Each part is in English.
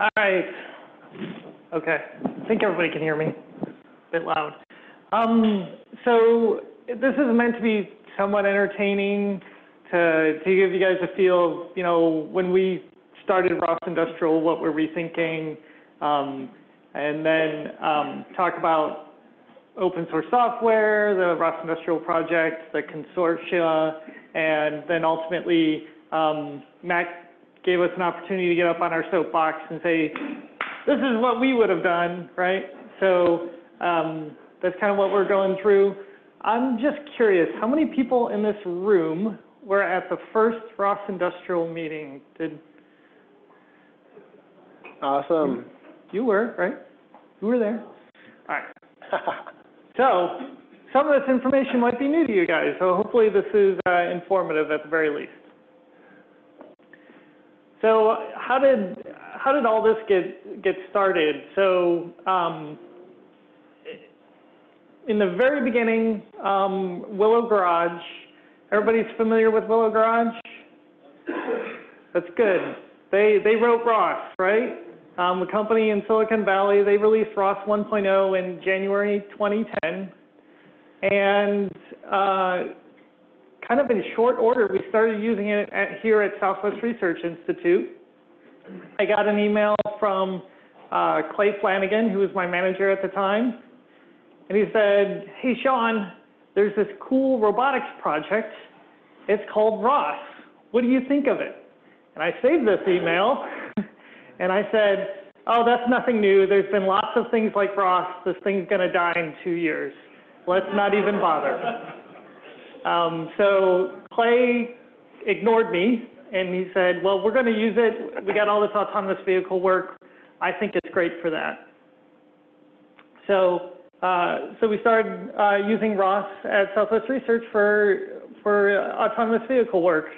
All right. Okay. I think everybody can hear me. A bit loud. So this is meant to be somewhat entertaining to give you guys a feel of, when we started ROS Industrial, what were we thinking, and then talk about open source software, the ROS Industrial project, the consortia, and then ultimately Matt gave us an opportunity to get up on our soapbox and say, this is what we would have done, right? So that's kind of what we're going through. I'm just curious, how many people in this room were at the first ROS Industrial meeting? Awesome. You were, right? You were there. All right. So some of this information might be new to you guys, so hopefully this is informative at the very least. So how did all this get started? So in the very beginning, Willow Garage. Everybody's familiar with Willow Garage? That's good. They wrote ROS, right? A company in Silicon Valley. They released ROS 1.0 in January 2010, and kind of in short order, we started using it here at Southwest Research Institute. I got an email from Clay Flanagan, who was my manager at the time, and he said, hey, Shaun, there's this cool robotics project. It's called ROS. What do you think of it? And I saved this email, and I said, oh, that's nothing new. There's been lots of things like ROS. This thing's going to die in 2 years. Let's not even bother. So Clay ignored me, and he said, well, we're going to use it. We got all this autonomous vehicle work. I think it's great for that. So we started using ROS at Southwest Research for autonomous vehicle work.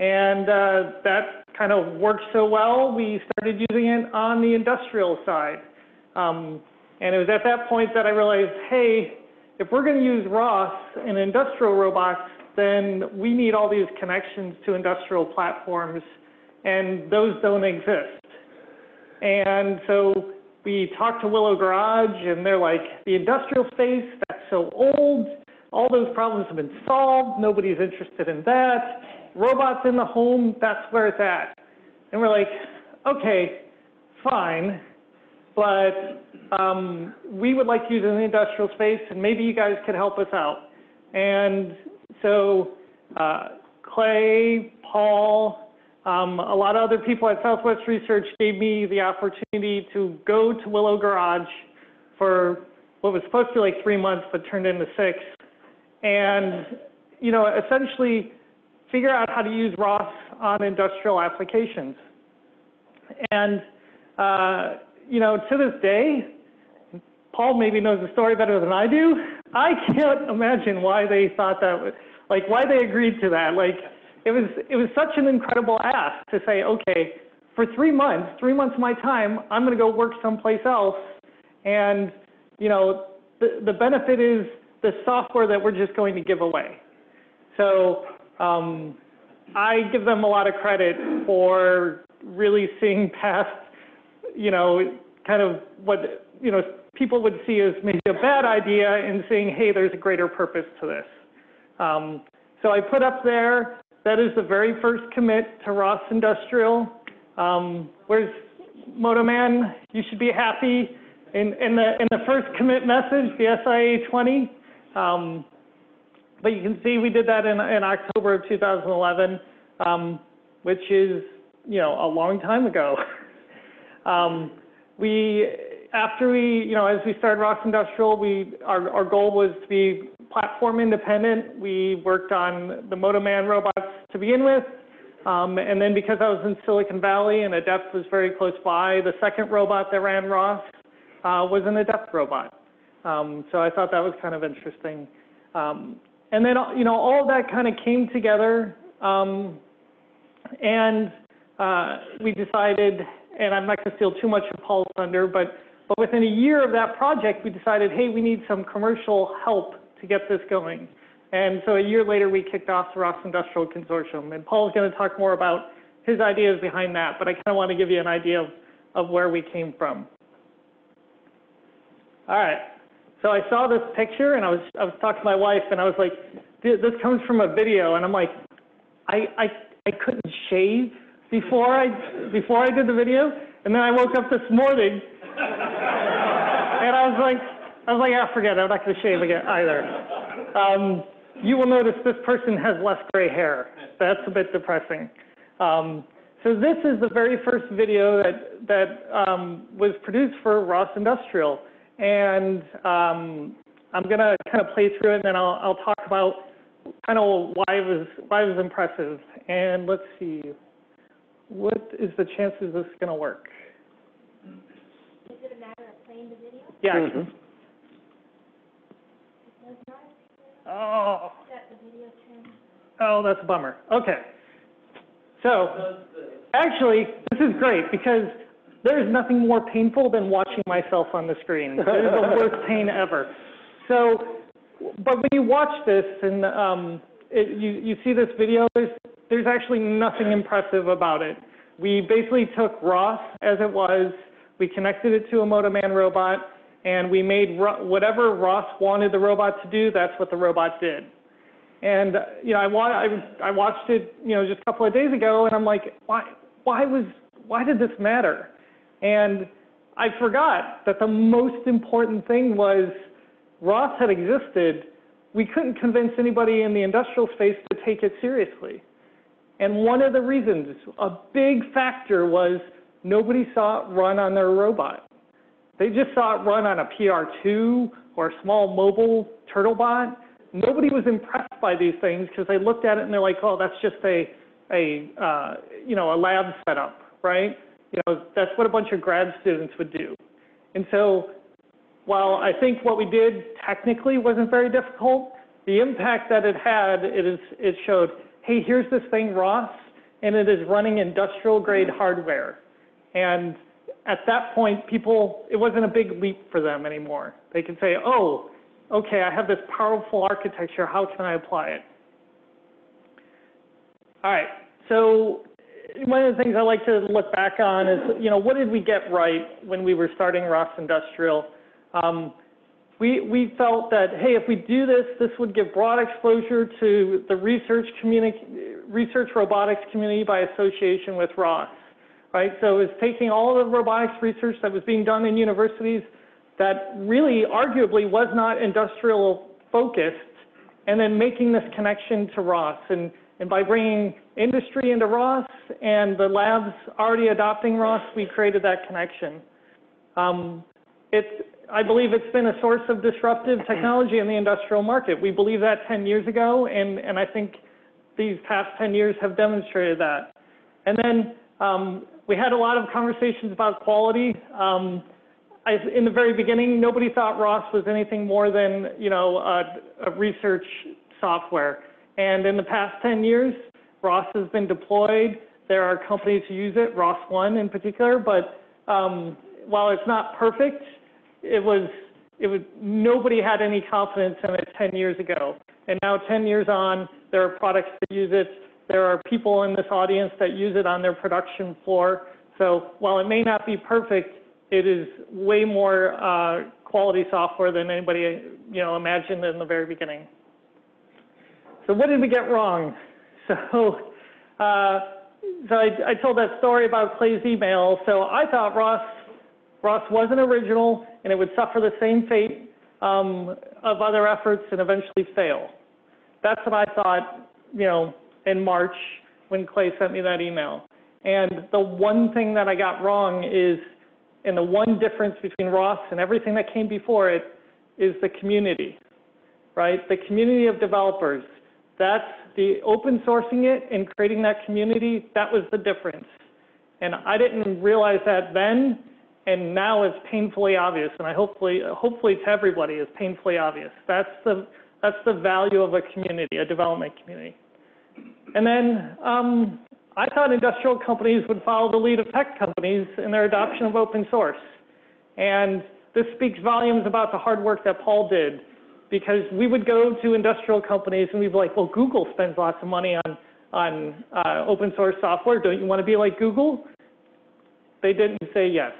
And that kind of worked so well, we started using it on the industrial side. And it was at that point that I realized, hey, if we're going to use ROS in industrial robots, then we need all these connections to industrial platforms, and those don't exist. And so we talked to Willow Garage, and they're like, the industrial space, that's so old. All those problems have been solved. Nobody's interested in that. Robots in the home, that's where it's at. And we're like, okay, fine, but we would like to use it in the industrial space, and maybe you guys could help us out. And so Clay, Paul, a lot of other people at Southwest Research gave me the opportunity to go to Willow Garage for what was supposed to be like 3 months, but turned into 6. And, essentially figure out how to use ROS on industrial applications. And, to this day, Paul maybe knows the story better than I do. I can't imagine why they thought that, why they agreed to that. It was such an incredible ask to say, okay, for 3 months of my time, I'm going to go work someplace else. And, the benefit is the software that we're just going to give away. So I give them a lot of credit for really seeing past, kind of what, people would see as maybe a bad idea and saying, hey, there's a greater purpose to this. So I put up there, that is the very first commit to ROS Industrial. Where's MotoMan? You should be happy. In the first commit message, the SIA 20. But you can see we did that in October of 2011, which is, a long time ago. As we started ROS Industrial, our goal was to be platform independent. We worked on the MotoMan robots to begin with. And then because I was in Silicon Valley and Adept was very close by, the second robot that ran ROS was an Adept robot. So I thought that was kind of interesting. And then, all of that kind of came together, and we decided, and I'm not going to steal too much of Paul's thunder, but within a year of that project, we decided, hey, we need some commercial help to get this going. And so a year later, we kicked off the ROS Industrial Consortium. And Paul's going to talk more about his ideas behind that, but I kind of want to give you an idea of where we came from. All right, so I saw this picture, and I was talking to my wife, and I was like, this comes from a video, and I'm like, I couldn't shave before I did the video, and then I woke up this morning, and I was like, ah, forget it, I'm not going to shave again either. You will notice this person has less gray hair. That's a bit depressing. So this is the very first video that was produced for ROS Industrial, and I'm going to kind of play through it, and then I'll talk about kind of why it was impressive. And let's see, what is the chances this is going to work? Is it a matter of playing the video? Yeah. Mm-hmm. It does not appear Oh. that the video turned. Oh, that's a bummer. Okay. So, actually, this is great because there is nothing more painful than watching myself on the screen. It is the worst pain ever. So, but when you watch this and you see this video, there's actually nothing impressive about it. We basically took ROS as it was, we connected it to a Motoman robot, and we made whatever ROS wanted the robot to do, that's what the robot did. And you know, I watched it, you know, just a couple of days ago, and I'm like, why did this matter? And I forgot that the most important thing was ROS had existed. We couldn't convince anybody in the industrial space to take it seriously. And one of the reasons, a big factor, was nobody saw it run on their robot. They just saw it run on a PR2 or a small mobile TurtleBot. Nobody was impressed by these things because they looked at it and they're like, oh, that's just a lab setup, right? You know, that's what a bunch of grad students would do. And so while I think what we did technically wasn't very difficult, the impact that it had, it showed, hey, here's this thing, ROS, and it is running industrial-grade hardware. And at that point, it wasn't a big leap for them anymore. They could say, oh, okay, I have this powerful architecture, how can I apply it? All right, so one of the things I like to look back on is, you know, what did we get right when we were starting ROS Industrial? We felt that, hey, if we do this, this would give broad exposure to the research robotics community by association with ROS, right? So it's taking all of the robotics research that was being done in universities that really arguably was not industrial focused, and then making this connection to ROS. And by bringing industry into ROS and the labs already adopting ROS, we created that connection. I believe it's been a source of disruptive technology in the industrial market. We believed that 10 years ago, and I think these past 10 years have demonstrated that. And then we had a lot of conversations about quality. In the very beginning, nobody thought ROS was anything more than, you know, a research software. And in the past 10 years, ROS has been deployed. There are companies who use it, ROS-I in particular, but while it's not perfect, nobody had any confidence in it 10 years ago. And now 10 years on, there are products that use it. There are people in this audience that use it on their production floor. So while it may not be perfect, it is way more quality software than anybody, you know, imagined in the very beginning. So what did we get wrong? So I told that story about Clay's email. So I thought ROS wasn't original, and it would suffer the same fate of other efforts and eventually fail. That's what I thought, you know, in March when Clay sent me that email. And the one thing that I got wrong is, and the one difference between ROS and everything that came before it, is the community, right? The community of developers. That's the open sourcing it and creating that community, that was the difference. And I didn't realize that then, and now it's painfully obvious, and hopefully to everybody is painfully obvious. That's the value of a community, a development community. And then I thought industrial companies would follow the lead of tech companies in their adoption of open source. And this speaks volumes about the hard work that Paul did, because we would go to industrial companies and we'd be like, well, Google spends lots of money on open source software. Don't you want to be like Google? they didn't say yes.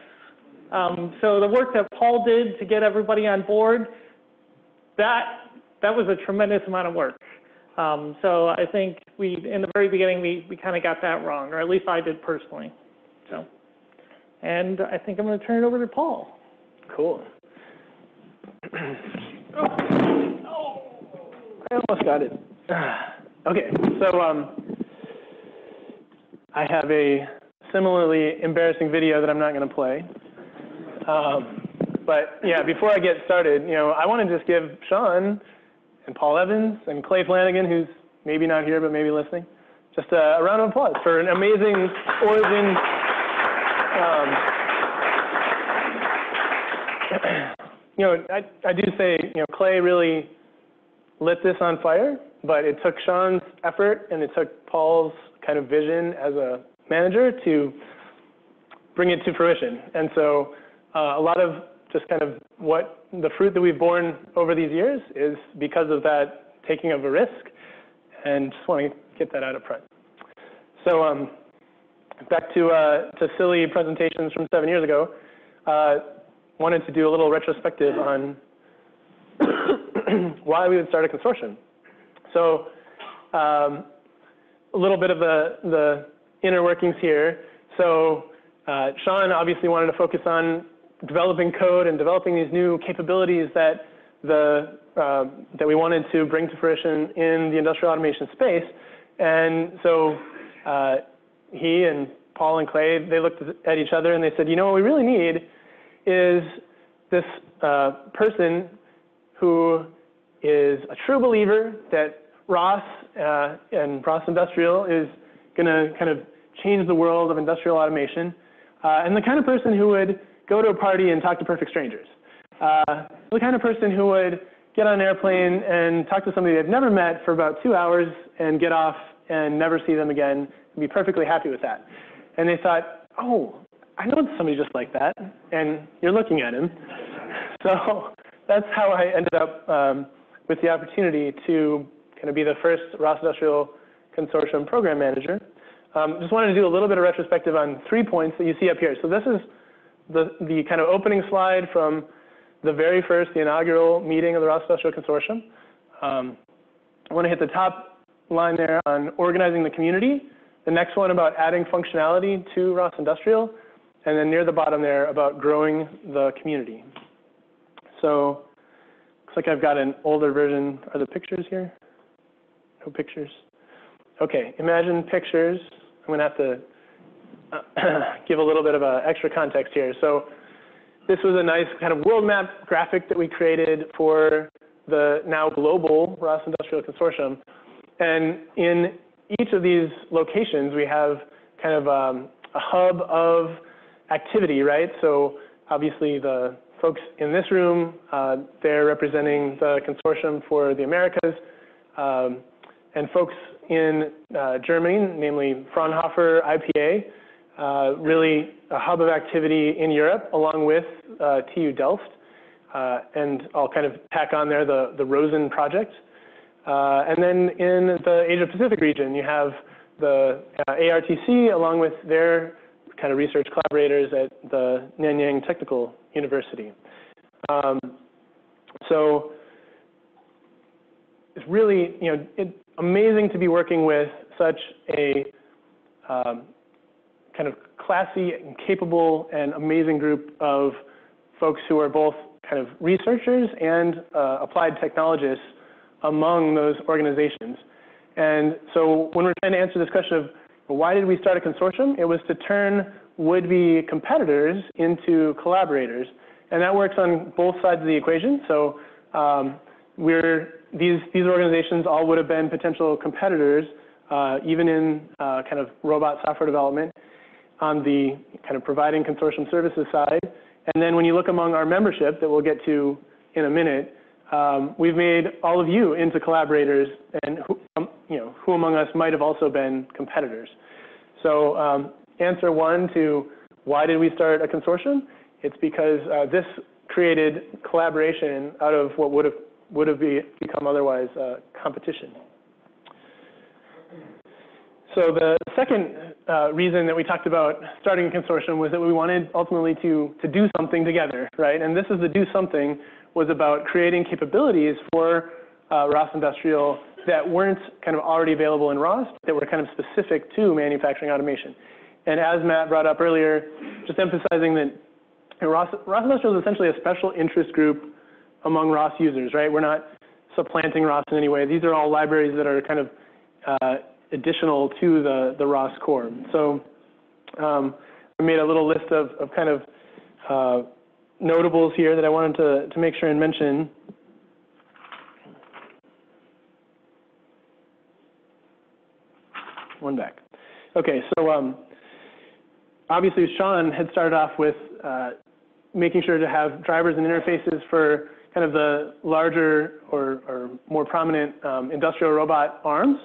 So the work that Paul did to get everybody on board, that was a tremendous amount of work. So I think in the very beginning, we kind of got that wrong, or at least I did personally. So, and I think I'm going to turn it over to Paul. Cool. I almost got it. Okay, so I have a similarly embarrassing video that I'm not going to play. But yeah, before I get started, I want to just give Shaun and Paul Evans and Clay Flanagan, who's maybe not here but maybe listening, just a round of applause for an amazing origin. I do say, Clay really lit this on fire, but it took Shaun's effort and it took Paul's kind of vision as a manager to bring it to fruition. And so a lot of just kind of what the fruit that we've borne over these years is because of that taking of a risk, and just want to get that out up front. So back to silly presentations from 7 years ago. Wanted to do a little retrospective on why we would start a consortium. So a little bit of the inner workings here. So Shaun obviously wanted to focus on developing code and developing these new capabilities that we wanted to bring to fruition in the industrial automation space. And so he and Paul and Clay, they looked at each other and they said, what we really need is this person who is a true believer that ROS and ROS Industrial is going to kind of change the world of industrial automation, and the kind of person who would go to a party and talk to perfect strangers. The kind of person who would get on an airplane and talk to somebody they've never met for about 2 hours and get off and never see them again and be perfectly happy with that. And they thought, oh, I know somebody just like that, and you're looking at him. So that's how I ended up with the opportunity to kind of be the first ROS Industrial Consortium program manager. Just wanted to do a little bit of retrospective on 3 points that you see up here. So this is the kind of opening slide from the very first, the inaugural meeting of the ROS Industrial Consortium. I want to hit the top line there on organizing the community, the next one about adding functionality to ROS Industrial, and then near the bottom there about growing the community. So looks like I've got an older version. Are the pictures here? No pictures. Okay, imagine pictures. I'm going to have to give a little bit of extra context here. So this was a nice kind of world map graphic that we created for the now global ROS Industrial Consortium. And in each of these locations, we have kind of a hub of activity, right? So obviously the folks in this room, they're representing the consortium for the Americas, and folks in Germany, namely Fraunhofer IPA, really a hub of activity in Europe, along with TU Delft, and I'll kind of tack on there the Rosen project. And then in the Asia-Pacific region, you have the ARTC, along with their kind of research collaborators at the Nanyang Technical University. So it's really, amazing to be working with such a kind of classy and capable and amazing group of folks who are both kind of researchers and applied technologists among those organizations. And so when we're trying to answer this question of why did we start a consortium, it was to turn would-be competitors into collaborators. And that works on both sides of the equation. So these organizations all would have been potential competitors, even in kind of robot software development on the kind of providing consortium services side. And then when you look among our membership that we'll get to in a minute, we've made all of you into collaborators, and who among us might have also been competitors. So answer one to why did we start a consortium? It's because this created collaboration out of what would have become otherwise competition. So the second reason that we talked about starting a consortium was that we wanted ultimately to do something together, right? And this is the do something was about creating capabilities for ROS Industrial that weren't kind of already available in ROS, that were kind of specific to manufacturing automation. And as Matt brought up earlier, just emphasizing that ROS Industrial is essentially a special interest group among ROS users, right? We're not supplanting ROS in any way. These are all libraries that are kind of additional to the ROS core. So I made a little list of kind of notables here that I wanted to make sure and mention. One back. Okay, so obviously Shaun had started off with making sure to have drivers and interfaces for kind of the larger or more prominent industrial robot arms.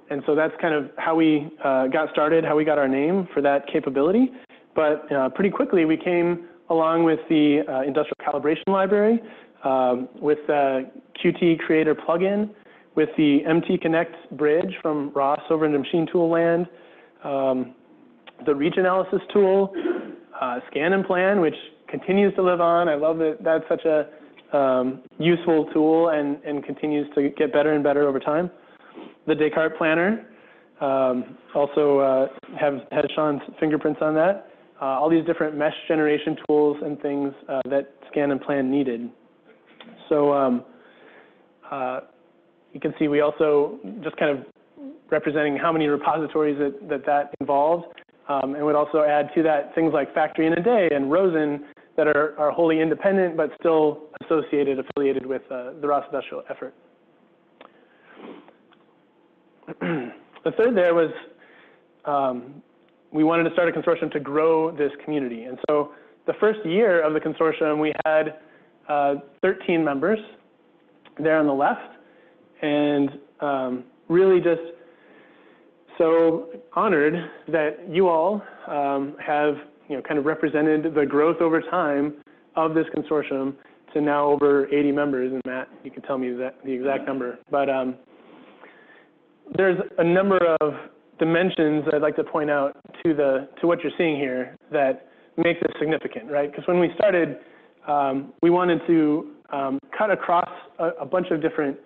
And so that's kind of how we got started, how we got our name for that capability. But pretty quickly we came along with the industrial calibration library, with the Qt Creator plugin, with the MT Connect bridge from ROS over into machine tool land, the reach analysis tool, scan and plan, which continues to live on. I love that that's such a useful tool and continues to get better and better over time. The Descartes planner also has Shaun's fingerprints on that. All these different mesh generation tools and things that scan and plan needed. So you can see we also just kind of representing how many repositories that involved, and would also add to that things like Factory in a Day and Rosen that are wholly independent but still affiliated with the ROS Industrial effort. The third there was we wanted to start a consortium to grow this community. And so the first year of the consortium, we had 13 members there on the left, and really just so honored that you all have kind of represented the growth over time of this consortium to now over 80 members. And Matt, you can tell me the exact number. But there's a number of dimensions I'd like to point out to what you're seeing here that make this significant, right? Because when we started, we wanted to cut across a bunch of different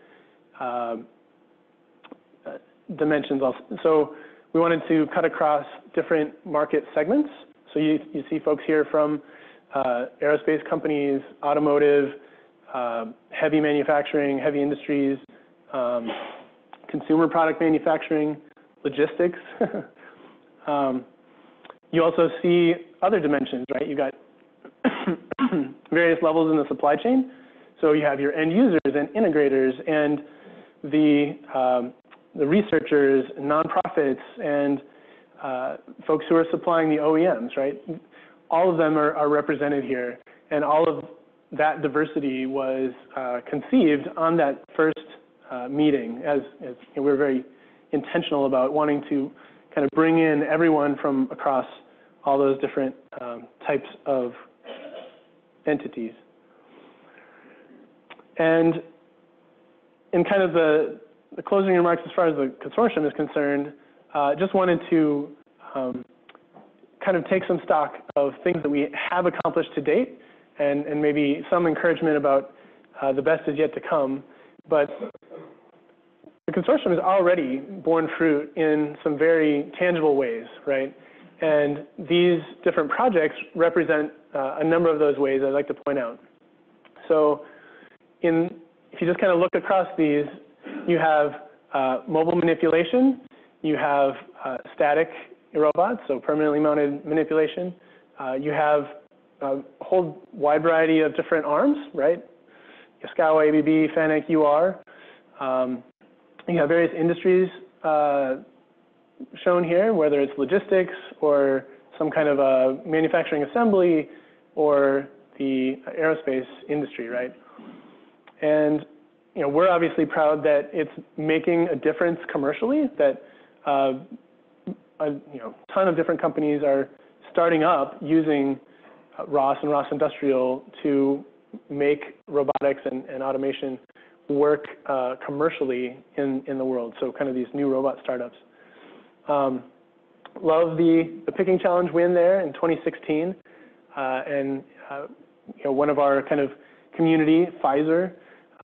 dimensions. So we wanted to cut across different market segments. So you see folks here from aerospace companies, automotive, heavy manufacturing, heavy industries, consumer product manufacturing, logistics. You also see other dimensions, right? You've got various levels in the supply chain. So you have your end users and integrators and the researchers, nonprofits, and folks who are supplying the OEMs, right? All of them are represented here, and all of that diversity was conceived on that first meeting, as we're very intentional about wanting to kind of bring in everyone from across all those different types of entities. And in kind of the closing remarks as far as the consortium is concerned, just wanted to kind of take some stock of things that we have accomplished to date and maybe some encouragement about the best is yet to come. But the consortium has already borne fruit in some very tangible ways, right? And these different projects represent a number of those ways I'd like to point out. So if you just kind of look across these, you have mobile manipulation, you have static robots, so permanently mounted manipulation. You have a whole wide variety of different arms, right? Yaskawa, ABB, FANUC, UR. You have various industries shown here, whether it's logistics or some kind of a manufacturing assembly or the aerospace industry, right? And we're obviously proud that it's making a difference commercially, that a ton of different companies are starting up using ROS and ROS Industrial to make robotics and automation work commercially in the world, so kind of these new robot startups. Love the picking challenge win there in 2016. And one of our kind of community, Pfizer,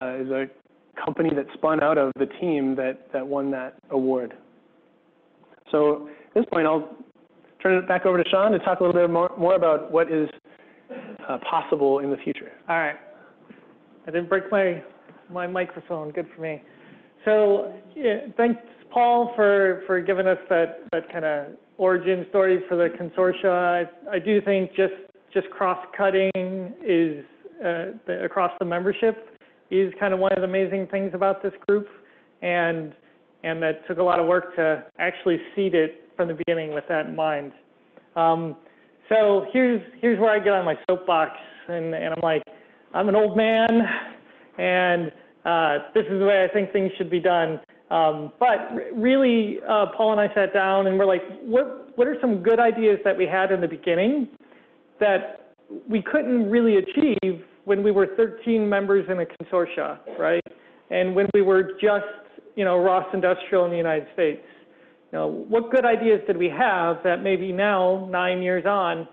is a company that spun out of the team that won that award. So at this point, I'll turn it back over to Shaun to talk a little bit more about what is possible in the future. All right. I didn't break my microphone. Good for me. So yeah, thanks, Paul, for giving us that kind of origin story for the consortia. I do think just cross-cutting is across the membership is kind of one of the amazing things about this group, and that took a lot of work to actually seed it from the beginning with that in mind. So here's where I get on my soapbox, and I'm like, I'm an old man, and this is the way I think things should be done. But really, Paul and I sat down and we're like, what are some good ideas that we had in the beginning that we couldn't really achieve when we were 13 members in a consortia, right? And when we were just, ROS Industrial in the United States. What good ideas did we have that maybe now, 9 years on,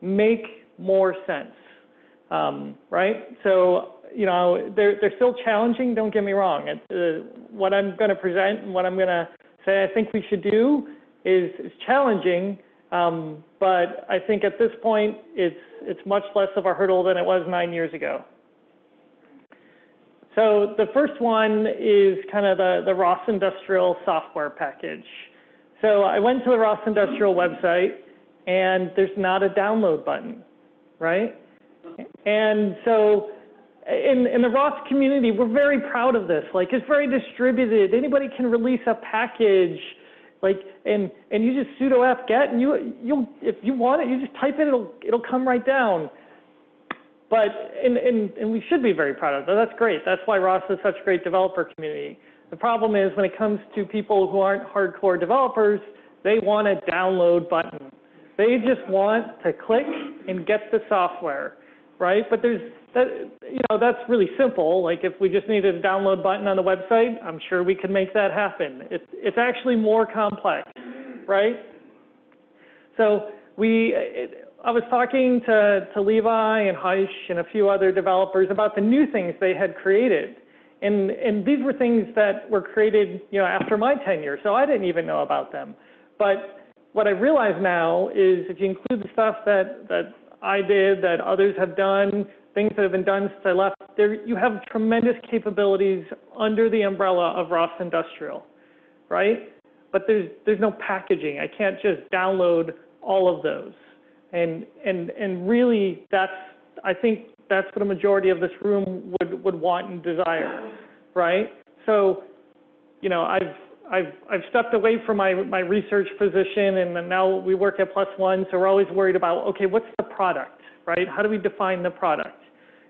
make more sense, right? So, they're still challenging, don't get me wrong. What I'm going to present and what I'm going to say I think we should do is challenging, but I think at this point it's much less of a hurdle than it was 9 years ago. So the first one is kind of the ROS Industrial software package. So I went to the ROS Industrial website, and there's not a download button, right? And so in the ROS community, we're very proud of this. Like, it's very distributed. Anybody can release a package, like, and you just sudo apt-get, and you'll if you want it, you just type it, it'll come right down. But and we should be very proud of it. That's great. That's why ROS is such a great developer community. The problem is when it comes to people who aren't hardcore developers, they want a download button. They just want to click and get the software, right? But that's really simple. Like, if we just needed a download button on the website, I'm sure we could make that happen. It's actually more complex, right? So I was talking to Levi and Hvass and a few other developers about the new things they had created. And these were things that were created, after my tenure, so I didn't even know about them. But what I realize now is if you include the stuff that I did, that others have done, things that have been done since I left, you have tremendous capabilities under the umbrella of ROS Industrial, right? But there's no packaging. I can't just download all of those. And really, I think that's what a majority of this room would want and desire, right? So, I've stepped away from my research position, and now we work at PlusOne, so we're always worried about, okay, what's the product, right? How do we define the product?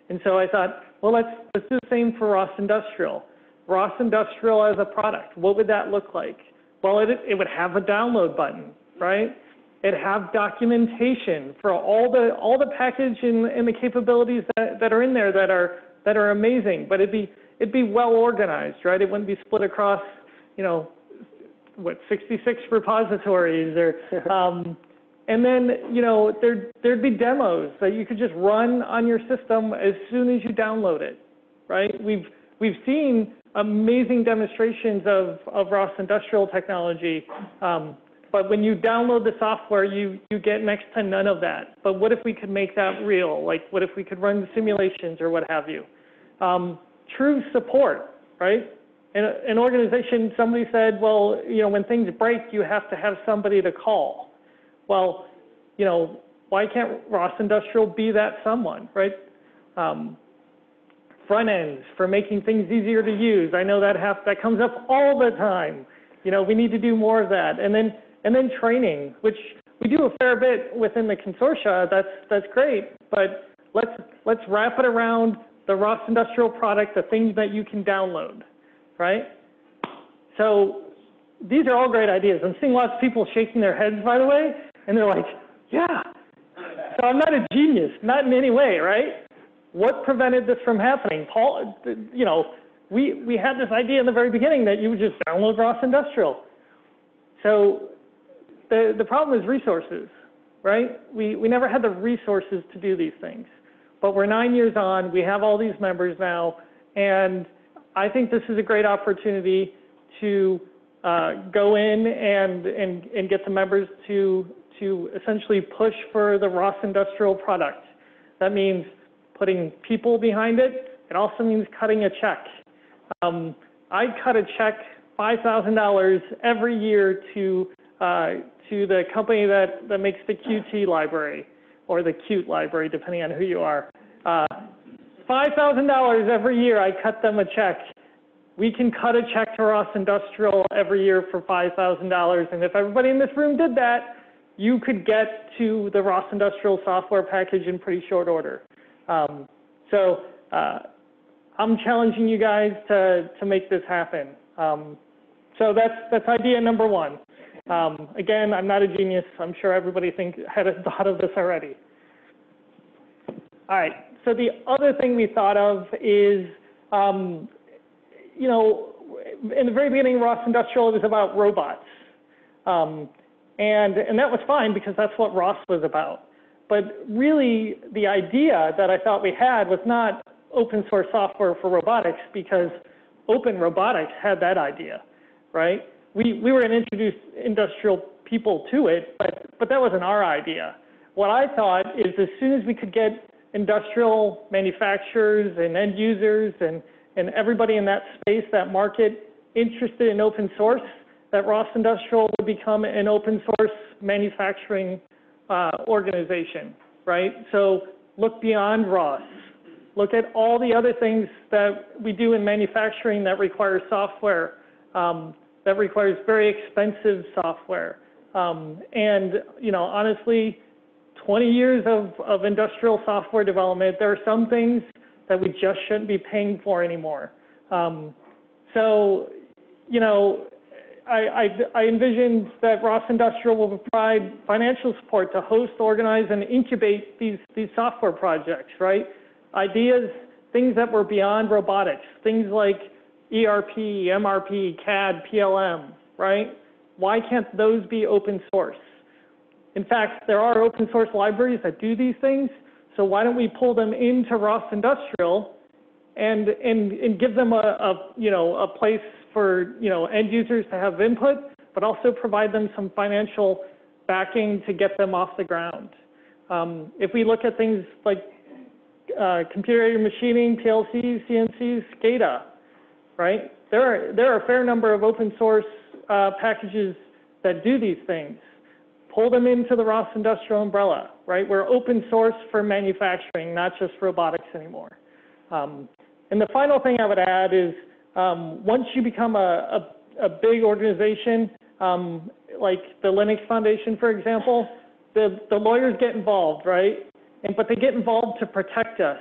And so I thought, well, let's do the same for ROS Industrial. ROS Industrial as a product, what would that look like? Well, it would have a download button, right? It'd have documentation for all the package and the capabilities that are in there that are amazing. But it'd be well organized, right? It wouldn't be split across 66 repositories or and then there'd be demos that you could just run on your system as soon as you download it, right? We've seen amazing demonstrations of ROS Industrial technology. But when you download the software, you get next to none of that. But what if we could make that real? Like, what if we could run simulations or what have you? True support, right? In an organization, somebody said, well, when things break, you have to have somebody to call. Well, why can't ROS Industrial be that someone, right? Front ends for making things easier to use. I know that comes up all the time. We need to do more of that. And then training, which we do a fair bit within the consortia. That's great, but let's wrap it around the ROS Industrial product, the things that you can download, right? So these are all great ideas. I'm seeing lots of people shaking their heads, by the way, and they're like, yeah. So I'm not a genius, not in any way, right? What prevented this from happening? Paul, we had this idea in the very beginning that you would just download ROS Industrial. So the problem is resources, right? We never had the resources to do these things. But we're 9 years on, we have all these members now, and I think this is a great opportunity to go in and get the members to essentially push for the ROS industrial product. That means putting people behind it. It also means cutting a check. I cut a check $5,000 every year to the company that makes the Qt library, or the Qt library, depending on who you are. $5,000 every year, I cut them a check. We can cut a check to ROS Industrial every year for $5,000, and if everybody in this room did that, you could get to the ROS Industrial software package in pretty short order. I'm challenging you guys to make this happen. So that's idea number one. Again, I'm not a genius. I'm sure everybody had thought of this already. All right, so the other thing we thought of is, you know, in the very beginning, ROS Industrial was about robots. And that was fine because that's what ROS was about. But really, the idea that I thought we had was not open source software for robotics, because Open Robotics had that idea, right? We were going to introduce industrial people to it, but that wasn't our idea. What I thought is, as soon as we could get industrial manufacturers and end users and everybody in that space, that market, interested in open source, that ROS Industrial would become an open source manufacturing organization, right? So look beyond ROS. Look at all the other things that we do in manufacturing that require software, that requires very expensive software. And, you know, honestly, 20 years of industrial software development, there are some things that we just shouldn't be paying for anymore. So, you know, I envisioned that ROS Industrial will provide financial support to host, organize, and incubate these software projects, right? Ideas, things that were beyond robotics, things like ERP, MRP, CAD, PLM, right? Why can't those be open source? In fact, there are open source libraries that do these things, so why don't we pull them into ROS Industrial and give them a place for, you know, end users to have input, but also provide them some financial backing to get them off the ground. If we look at things like computer-aided machining, PLCs, CNCs, SCADA, right? There are a fair number of open source packages that do these things. Pull them into the ROS Industrial umbrella, right? We're open source for manufacturing, not just robotics anymore. And the final thing I would add is, once you become a big organization, like the Linux Foundation, for example, the lawyers get involved, right? But they get involved to protect us.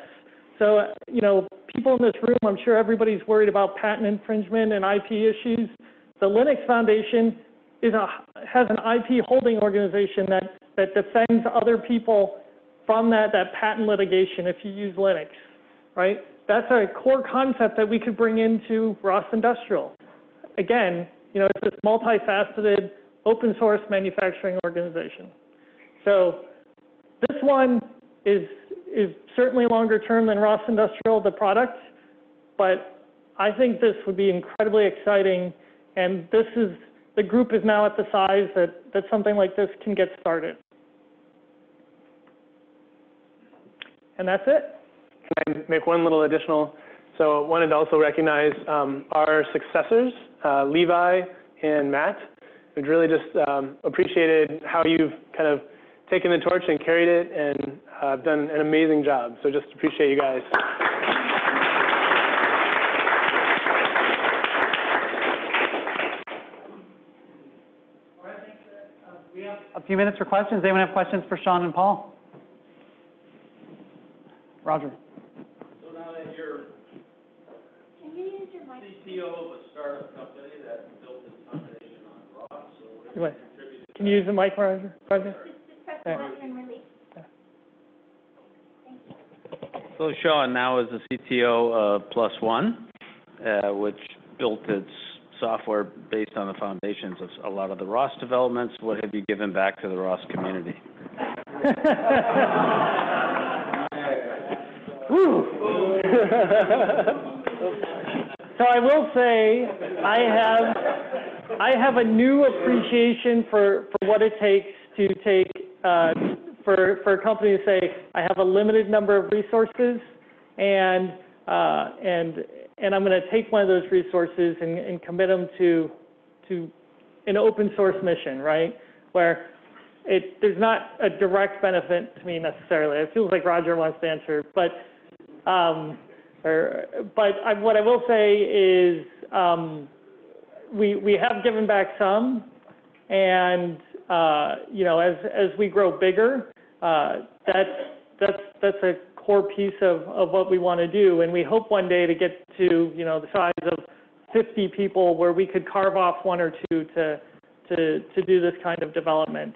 So, you know, people in this room, I'm sure everybody's worried about patent infringement and IP issues. The Linux Foundation has an IP holding organization that defends other people from that patent litigation if you use Linux, right? That's a core concept that we could bring into ROS Industrial. Again, you know, it's this multifaceted open source manufacturing organization. So this one is certainly longer term than ROS Industrial, the product, but I think this would be incredibly exciting, and the group is now at the size that something like this can get started. And that's it. Can I make one little additional? So wanted to also recognize our successors, Levi and Matt. We've really just appreciated how you've kind of taken the torch and carried it, and done an amazing job. So just appreciate you guys. All right, thanks. We have a few minutes for questions. Anyone have questions for Shaun and Paul? Roger. So now that you're Can you use your mic? CTO of a startup company that built its foundation on ROS, so what have you contributed? Can you use the mic, Roger? Just press the button and release. So Shaun now is the CTO of PlusOne, which built its software based on the foundations of a lot of the ROS developments. What have you given back to the ROS community? So I will say I have a new appreciation for what it takes to take for a company to say I have a limited number of resources and I'm going to take one of those resources and commit them to an open source mission, right? Where there's not a direct benefit to me necessarily. It feels like Roger wants to answer, but what I will say is we have given back some, and you know, as we grow bigger, that's a core piece of what we want to do, and we hope one day to get to, you know, the size of 50 people where we could carve off one or two to do this kind of development.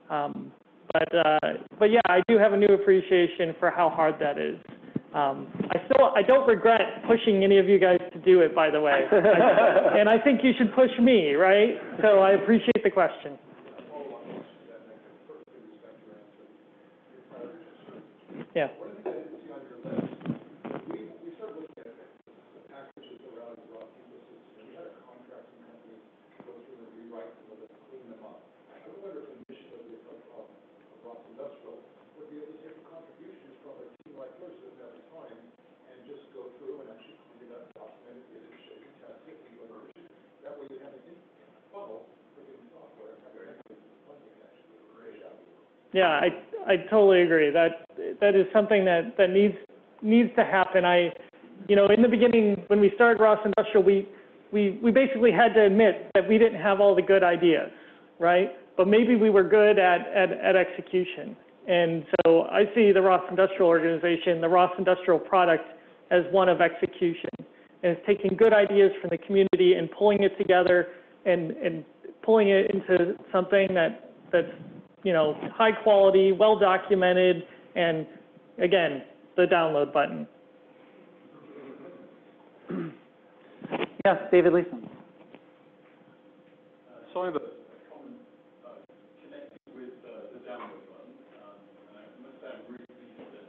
But yeah, I do have a new appreciation for how hard that is. I don't regret pushing any of you guys to do it, by the way. And I think you should push me, right? So I appreciate the question. Yeah. Yeah, I totally agree. That is something that needs to happen. You know, in the beginning when we started ROS Industrial, we basically had to admit that we didn't have all the good ideas, right? But maybe we were good at execution. And so I see the ROS Industrial organization, the ROS Industrial product, as one of execution. And it's taking good ideas from the community and pulling it together and pulling it into something that's, you know, high quality, well documented, and again, the download button. Yes, David Leeson. Sorry, but connecting with the download button, and I must say I'm really pleased to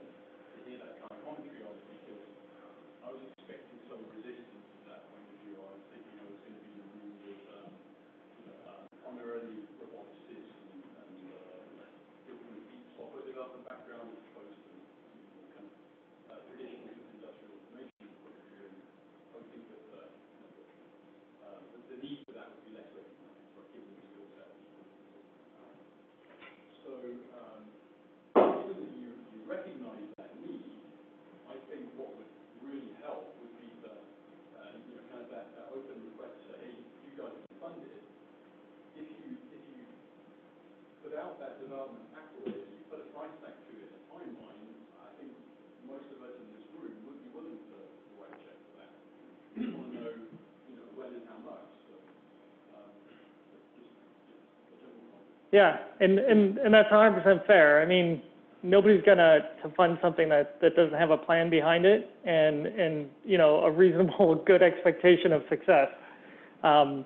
hear that kind of commentary on it, because I was expecting some resistance to that point of view. I was thinking I was going to be in a room with primarily roboticists and people with deep software development background as opposed to kind of traditional industrial automation point of view, and hoping that the need for that would be less recognized, right, given the skill set. So, given that you recognize that need, I think what would really help would be the, you know, kind of that open request to say, hey, you guys can fund it. If you put out that development accolade, you put a price tag to it, a timeline, I think most of us in this room would be willing to write a check for that. We want to know, you know, when and how much. So, Yeah, and that's 100% fair. I mean, nobody's gonna fund something that doesn't have a plan behind it and you know, a reasonable good expectation of success. My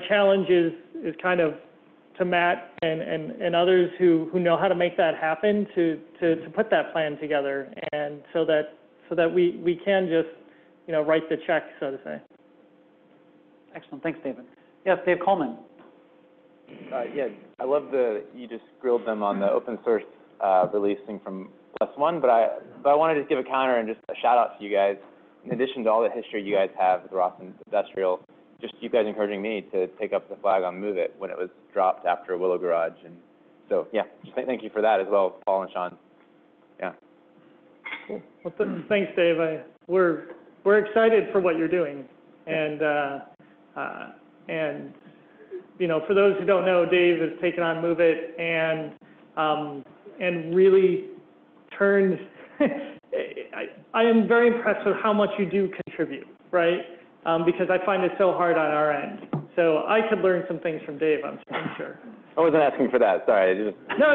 challenge is kind of to Matt and others who know how to make that happen to put that plan together, and so that we can just, you know, write the check, so to say. Excellent, thanks, David. Yes, Dave Coleman. Yeah, I love you just grilled them on the open source releasing from PlusOne, but I want to just give a counter and just a shout out to you guys. In addition to all the history you guys have with ROS Industrial, just you guys encouraging me to take up the flag on Move It when it was dropped after Willow Garage, and so yeah, just thank you for that as well, Paul and Shaun. Yeah. Cool. Well, thanks, Dave. We're excited for what you're doing, and you know, for those who don't know, Dave has taken on Move It and really turned. I am very impressed with how much you do contribute, right? Because I find it so hard on our end. So I could learn some things from Dave, I'm sure. I wasn't asking for that, sorry. No.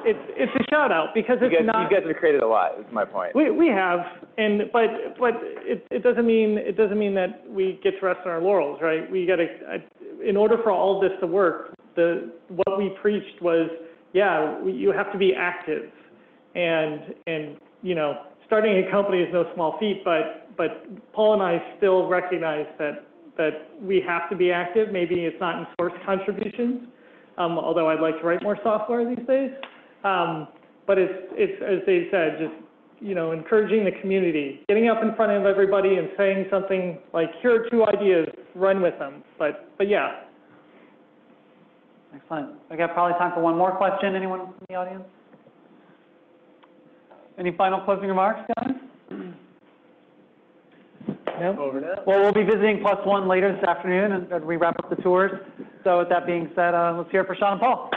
It's a shout out because it's not. You guys have created a lot, is my point. We have, but it doesn't mean that we get to rest on our laurels, right? We got to, in order for all of this to work, what we preached was, you have to be active, and you know, starting a company is no small feat, but Paul and I still recognize that we have to be active. Maybe it's not in source contributions, although I'd like to write more software these days. But it's as Dave said, just, you know, encouraging the community, getting up in front of everybody and saying something like, here are 2 ideas, run with them. But yeah. Excellent. We got probably time for one more question. Anyone from the audience? Any final closing remarks, guys? No. Over now. Well, we'll be visiting PlusOne later this afternoon, and we wrap up the tours. So with that being said, let's hear it for Shaun and Paul.